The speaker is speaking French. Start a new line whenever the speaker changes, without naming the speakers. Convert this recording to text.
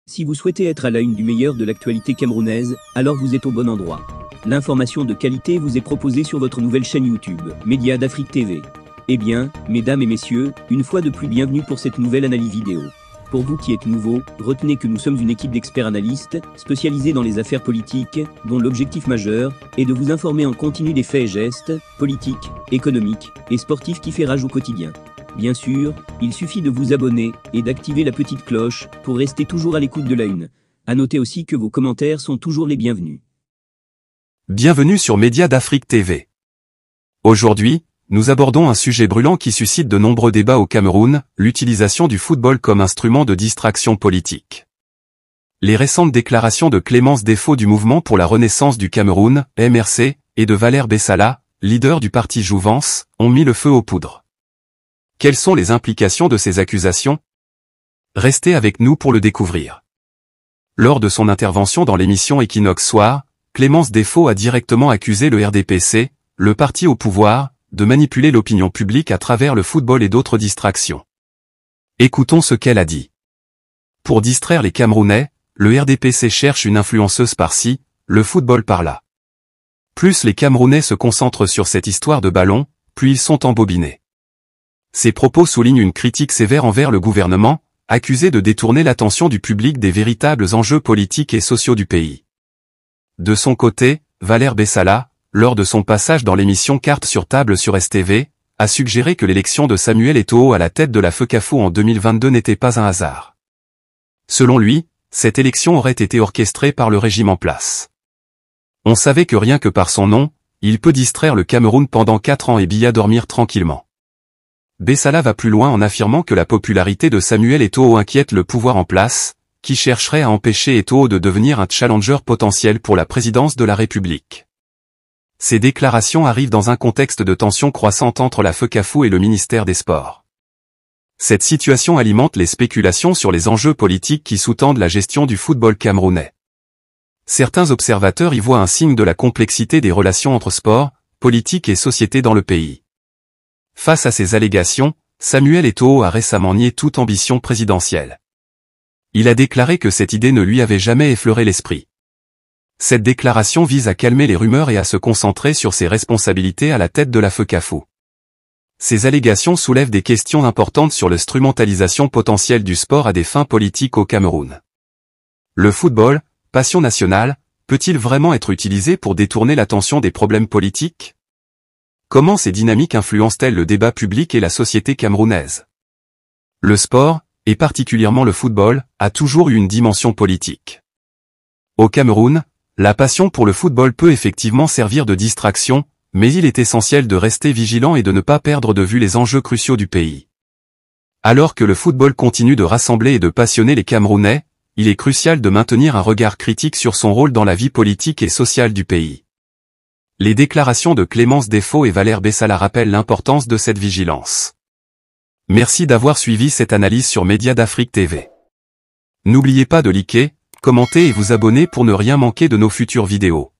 Si vous souhaitez être à la une du meilleur de l'actualité camerounaise, alors vous êtes au bon endroit. L'information de qualité vous est proposée sur votre nouvelle chaîne YouTube, Média d'Afrique TV. Eh bien, mesdames et messieurs, une fois de plus bienvenue pour cette nouvelle analyse vidéo. Pour vous qui êtes nouveaux, retenez que nous sommes une équipe d'experts analystes, spécialisés dans les affaires politiques, dont l'objectif majeur est de vous informer en continu des faits et gestes, politiques, économiques et sportifs qui fait rage au quotidien. Bien sûr, il suffit de vous abonner et d'activer la petite cloche pour rester toujours à l'écoute de la une. À noter aussi que vos commentaires sont toujours les bienvenus.
Bienvenue sur Média d'Afrique TV. Aujourd'hui, nous abordons un sujet brûlant qui suscite de nombreux débats au Cameroun, l'utilisation du football comme instrument de distraction politique. Les récentes déclarations de Clémence Défaut du Mouvement pour la Renaissance du Cameroun, MRC, et de Valère Bessala, leader du parti Jouvence, ont mis le feu aux poudres. Quelles sont les implications de ces accusations? Restez avec nous pour le découvrir. Lors de son intervention dans l'émission Equinox Soir, Clémence Défaut a directement accusé le RDPC, le parti au pouvoir, de manipuler l'opinion publique à travers le football et d'autres distractions. Écoutons ce qu'elle a dit. Pour distraire les Camerounais, le RDPC cherche une influenceuse par-ci, le football par-là. Plus les Camerounais se concentrent sur cette histoire de ballon, plus ils sont embobinés. Ces propos soulignent une critique sévère envers le gouvernement, accusé de détourner l'attention du public des véritables enjeux politiques et sociaux du pays. De son côté, Valère Bessala, lors de son passage dans l'émission Cartes sur table sur STV, a suggéré que l'élection de Samuel Eto'o à la tête de la FECAFO en 2022 n'était pas un hasard. Selon lui, cette élection aurait été orchestrée par le régime en place. On savait que rien que par son nom, il peut distraire le Cameroun pendant 4 ans et Biya dormir tranquillement. Bessala va plus loin en affirmant que la popularité de Samuel Eto'o inquiète le pouvoir en place, qui chercherait à empêcher Eto'o de devenir un challenger potentiel pour la présidence de la République. Ces déclarations arrivent dans un contexte de tension croissante entre la FECAFO et le ministère des Sports. Cette situation alimente les spéculations sur les enjeux politiques qui sous-tendent la gestion du football camerounais. Certains observateurs y voient un signe de la complexité des relations entre sport, politique et société dans le pays. Face à ces allégations, Samuel Eto'o a récemment nié toute ambition présidentielle. Il a déclaré que cette idée ne lui avait jamais effleuré l'esprit. Cette déclaration vise à calmer les rumeurs et à se concentrer sur ses responsabilités à la tête de la FECAFO. Ces allégations soulèvent des questions importantes sur l'instrumentalisation potentielle du sport à des fins politiques au Cameroun. Le football, passion nationale, peut-il vraiment être utilisé pour détourner l'attention des problèmes politiques? Comment ces dynamiques influencent-elles le débat public et la société camerounaise? Le sport, et particulièrement le football, a toujours eu une dimension politique. Au Cameroun, la passion pour le football peut effectivement servir de distraction, mais il est essentiel de rester vigilant et de ne pas perdre de vue les enjeux cruciaux du pays. Alors que le football continue de rassembler et de passionner les Camerounais, il est crucial de maintenir un regard critique sur son rôle dans la vie politique et sociale du pays. Les déclarations de Clémence Défaut et Valère Bessala rappellent l'importance de cette vigilance. Merci d'avoir suivi cette analyse sur Média d'Afrique TV. N'oubliez pas de liker, commenter et vous abonner pour ne rien manquer de nos futures vidéos.